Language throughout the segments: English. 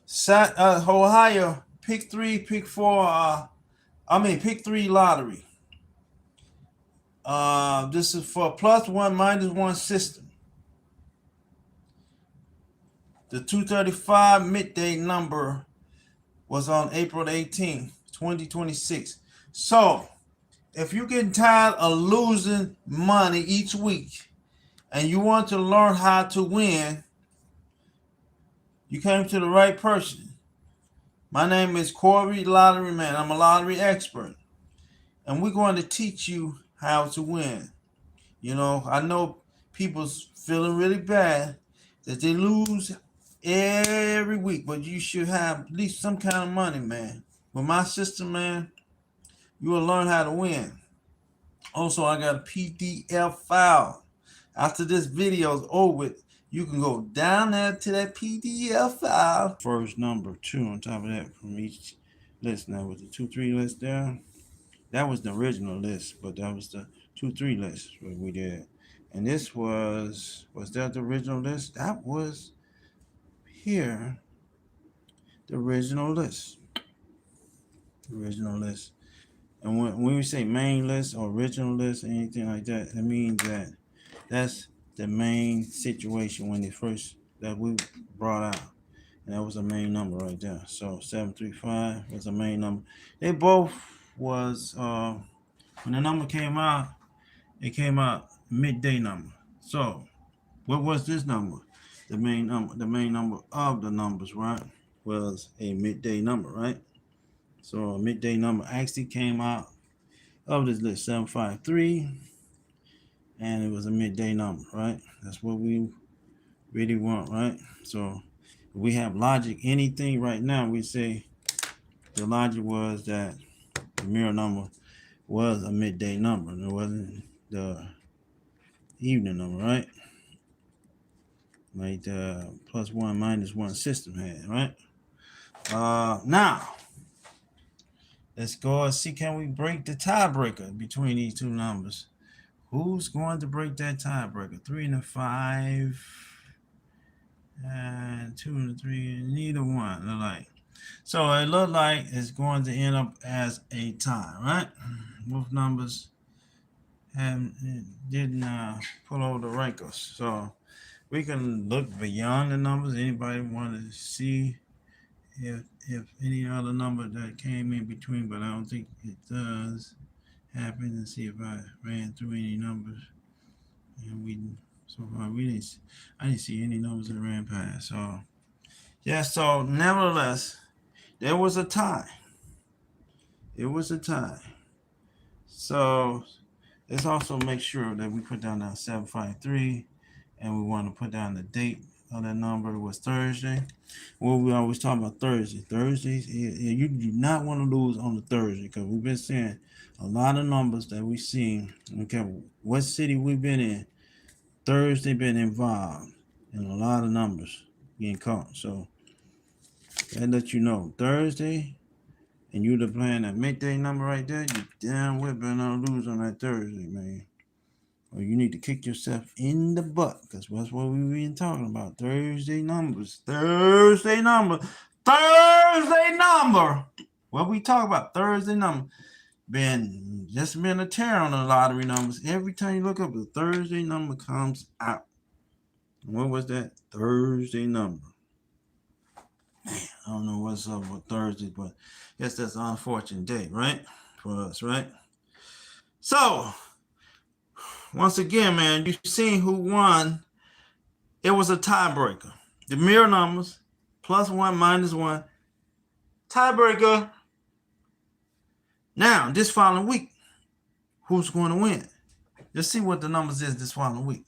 Ohio pick 3, pick 4. Pick 3 lottery. This is for +1 -1 system. The 235 midday number was on April 18th, 2026. So, if you're getting tired of losing money each week and you want to learn how to win, you came to the right person. My name is Corey Lottery Man. I'm a lottery expert, and we're going to teach you how to win. I know people's feeling really bad that they lose every week, but you should have at least some kind of money, man. With my system, man, you will learn how to win. Also, I got a PDF file. After this video is over, you can go down there to that PDF file. First number 2 on top of that from each list. Now with the 2, 3 list there, that was the original list, but that was the 2, 3 list what we did. And this was that the original list? That was here, the original list. The original list. And when we say main list or original list, anything like that, it means that that's the main situation when that we brought out. And that was a main number right there. So 735 was a main number. They both was when the number came out, it came out midday number. So what was this number? The main number of the numbers, right, was a midday number, right? So a midday number actually came out of this list, 753, and it was a midday number, right? That's what we really want, right? So if we have logic, anything right now, we say the logic was that the mirror number was a midday number, and it wasn't the evening number, right? Like the +1 -1 system had, right? Now let's go and see, can we break the tiebreaker between these two numbers? Who's going to break that tiebreaker? 3 and a 5, and 2 and 3, neither one. Look like. So it looked like it's going to end up as a tie, right? Both numbers didn't pull over the wrinkles. So we can look beyond the numbers. Anybody want to see if any other number that came in between, but I don't think it does happen. And see if I ran through any numbers, and so far I didn't see any numbers that ran past. So yeah, so nevertheless, there was a tie. It was a tie. So let's also make sure that we put down that 753, and we want to put down the date of that number. It was Thursday. Well, we always talk about Thursday. Thursdays, you do not want to lose on the Thursday, because we've been seeing a lot of numbers that we see. Okay, what city we've been in, Thursday been involved in a lot of numbers getting caught. So that lets you know Thursday, and you're playing that midday number right there, you damn well better not lose on that Thursday, man. Or you need to kick yourself in the butt, because that's what we've been talking about. Thursday numbers. Thursday number. Thursday number. What we talk about, Thursday number. Just been a tear on the lottery numbers. Every time you look up, the Thursday number comes out. What was that Thursday number? Man, I don't know what's up with Thursday, but I guess that's an unfortunate day, right? For us, right? So, once again, man, you've seen who won. It was a tiebreaker. The mirror numbers, +1 -1. Tiebreaker. Now, this following week, who's going to win? Let's see what the numbers is this following week.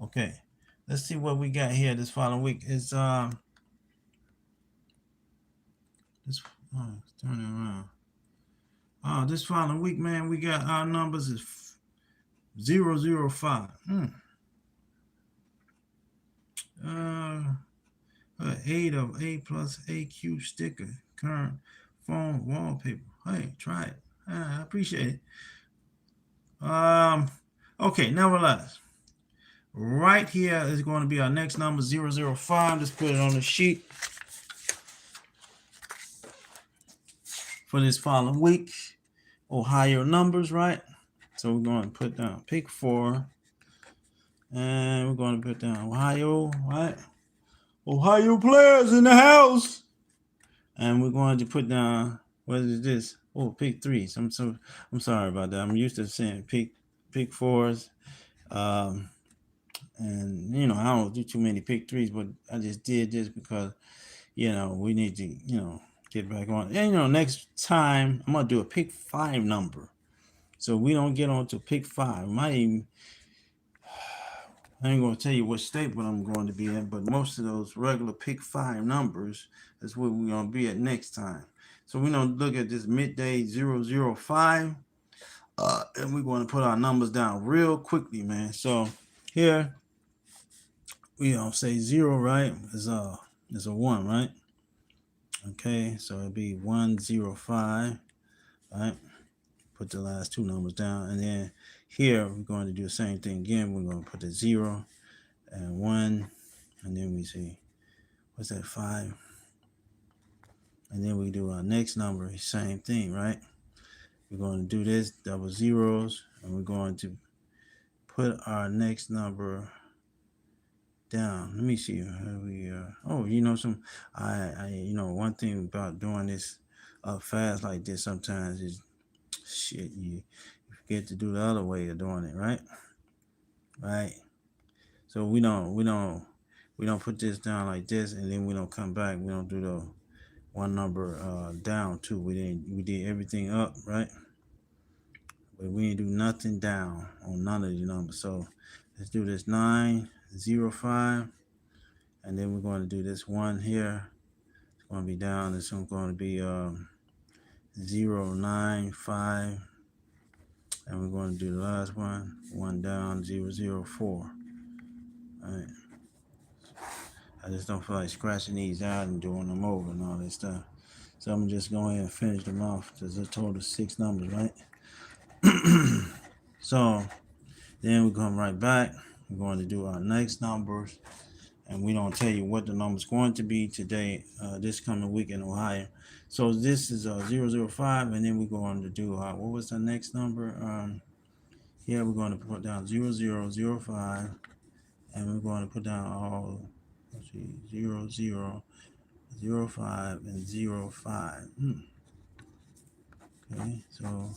Okay. Let's see what we got here this following week. It's let's turn it around. This following week, man, we got our numbers is 005. 8 of A plus AQ sticker, current phone wallpaper. Hey, try it. I appreciate it. Okay, nevertheless, right here is going to be our next number, 005. Let's put it on the sheet. for this following week. Ohio numbers, right? So we're going to put down pick 4, and we're going to put down Ohio, right? Ohio players in the house, and we're going to put down, what is this? Oh, pick 3s. I'm sorry about that. I'm used to saying pick 4s, and I don't do too many pick 3s, but I just did this because we need to get back on. And next time I'm gonna do a pick 5 number, so we don't get on to pick 5. I ain't gonna tell you what state what I'm going to be in, but most of those regular pick 5 numbers is what we're gonna be at next time. So we're gonna look at this midday 005, and we're going to put our numbers down real quickly, man. So here we don't say 0, right? Is a 1, right? Okay, so it'll be 105, right? Put the last 2 numbers down, and then here we're going to do the same thing again. We're going to put the 0 and 1, and then we see what's that, 5, and then we do our next number, same thing, right? We're going to do this double zeros, and we're going to put our next number down. Let me see. One thing about doing this fast like this sometimes is shit. You forget to do the other way of doing it, right? Right. So we don't put this down like this, and then we don't come back. We don't do the one number down too. We did everything up, right? But we didn't do nothing down on none of the numbers. So let's do this 905, and then we're going to do this 1 here. It's going to be down. It's going to be 095, and we're going to do the last one down, 004. All right. I just don't feel like scratching these out and doing them over and all that stuff. So I'm just going ahead and finish them off. There's a total of 6 numbers, right? So then we come right back. We're going to do our next numbers, and we don't tell you what the number's going to be today, this coming week in Ohio. So this is 005, and then we're going to do what was the next number? Here we're going to put down 0005, and we're going to put down all 00, 05, and 05. Okay, so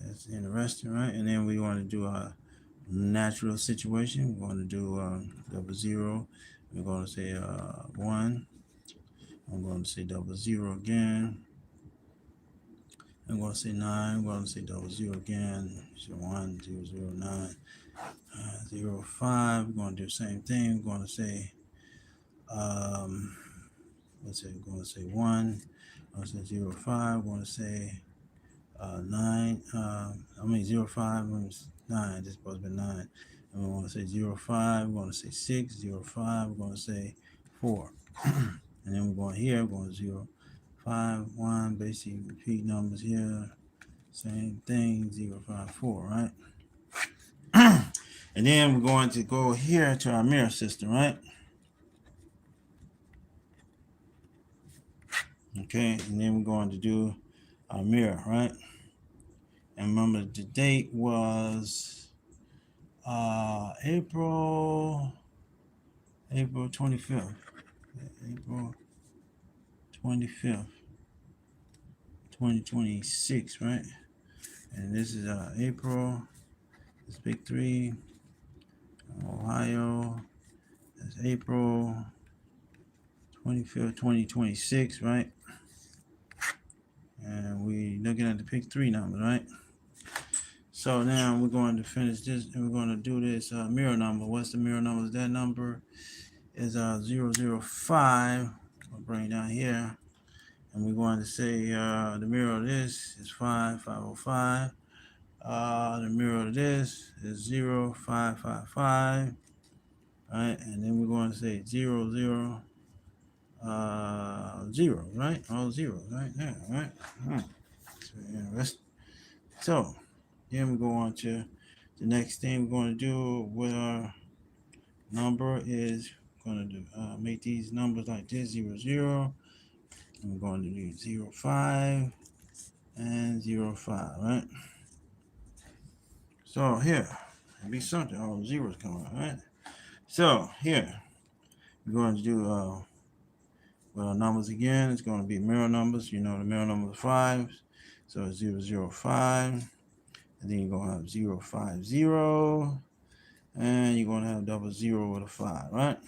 that's interesting, right? And then we want to do a natural situation. We're going to do double 0. We're going to say 1. I'm going to say double 0 again. I'm going to say 9. I'm going to say double 0 again. So 1, 0, 0, 9, 0, 5. We're going to do the same thing. We're going to say, we're going to say 1. I'm going to say 0, 5. We're going to say 9. 0, 5. 9. This is supposed to be 9. And we're going to say 0, 5. We're going to say 6. 0, 5. We're going to say 4. And then we're going here. We're going 0, 5, 1. Basically repeat numbers here. Same thing. 0, 5, 4. Right. And then we're going to go here to our mirror system. Right. Okay. And then we're going to do our mirror. Right. And remember the date was April 25th. April 25th, 2026, right? And this is April. It's Pick 3, Ohio. That's April 25th, 2026, right? And we looking at the Pick 3 number, right? So now we're going to finish this, and we're going to do this mirror number. What's the mirror number? That number is 005. I'll bring it down here. And we're going to say the mirror of this is 505. The mirror of this is 0555. Right? And then we're going to say 00, 0, right? All zeros, right? Yeah, right? So then we go on to the next thing we're going to do with our number is going to do make these numbers like this 00, I'm going to do 0, 5 and 0, 5, right? So here, it'll be something. All the zeros come out, right? So here, we're going to do with our numbers again. It's going to be mirror numbers. You know the mirror number 5s. So it's 0, 0, 5. And then you're going to have 0, 5, 0. And you're going to have double 0 with a 5, right?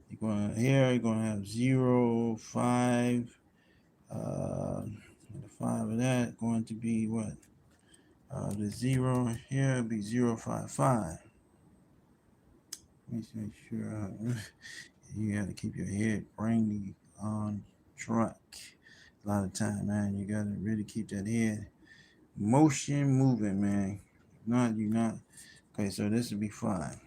You're going to here, you're going to have 0, 5. The 5 of that going to be what? The 0 here would be 0, 5, 5. Let me make sure you got to keep your head brainy on track. A lot of time, man. You got to really keep that head motion moving, man. If not, you're not. Okay, so this would be 5. I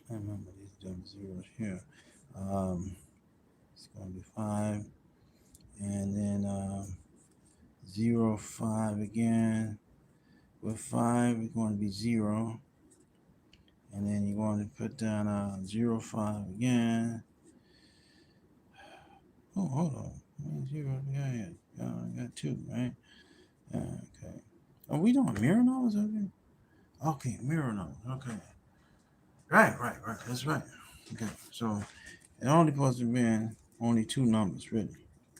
remember these double zeros here. It's going to be 5. And then 0, 5 again. With 5, it's going to be 0. And then you're going to put down 0, 5 again. Oh, hold on. 0, yeah. I got 2, right? Okay. Are we doing mirror numbers over here? Okay, mirror numbers. Okay. Right. That's right. Okay, so it only supposed to be only 2 numbers, really.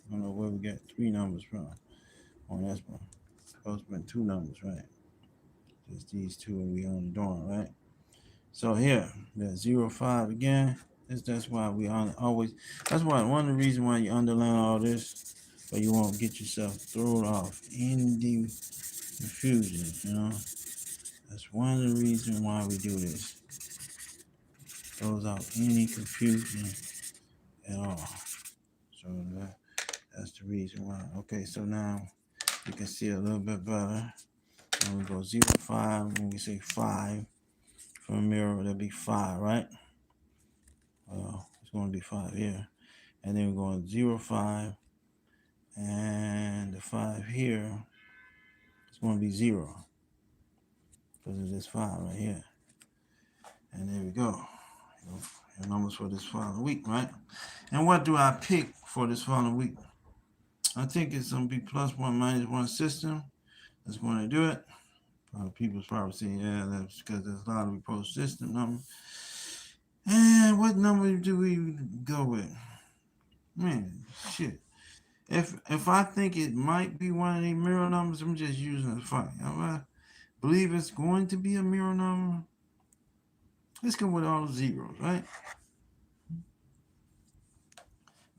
I don't know where we got 3 numbers from on this one. It's supposed to be 2 numbers, right? Just these 2 and we only doing, right? So here, there's 0, 5 again. That's why we always. That's why one of the reasons why you underline all this, so you won't get yourself thrown off in the confusion. You know, that's one of the reasons why we do this. Throws out any confusion at all. So that's the reason why. Okay, so now you can see a little bit better. When we go 0, 5, when we say 5 from a mirror, that'll be 5, right? It's going to be 5 here. And then we're going 0, 5. And the 5 here is going to be 0. Because of this 5 right here. And there we go. Your numbers for this following week, right? And what do I pick for this following week? I think it's going to be +1 -1 system that's going to do it. People's probably saying, yeah, that's because there's a lot of repost system number. And what number do we go with? Man, shit. If I think it might be one of these mirror numbers, I'm just using the fight. If I believe it's going to be a mirror number, let's go with all the zeros, right?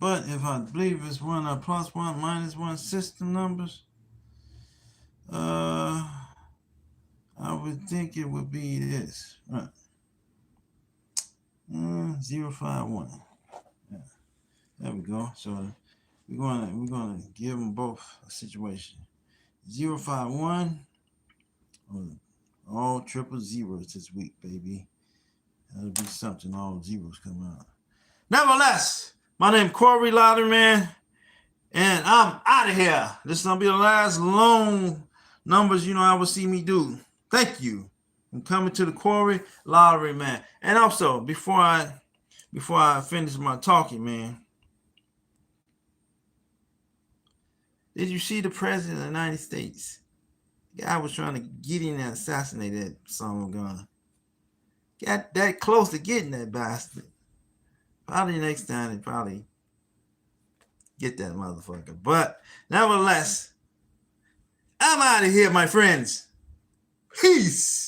But if I believe it's one of +1 -1 system numbers, I would think it would be this, right? 0, 5, 1. Yeah, there we go. So we're gonna give them both a situation. 0, 5, 1. All triple zeros this week, baby. That'll be something. All zeros come out. Nevertheless, my name is Corey Louderman, and I'm out of here. This is gonna be the last long numbers I will see me do. Thank you. I'm coming to the Corey Lottery, man. And also, before I finish my talking, man, did you see the president of the United States? The guy was trying to get in and assassinate that son of a gun. Got that close to getting that bastard. Probably next time they probably get that motherfucker. But nevertheless, I'm out of here, my friends. Peace.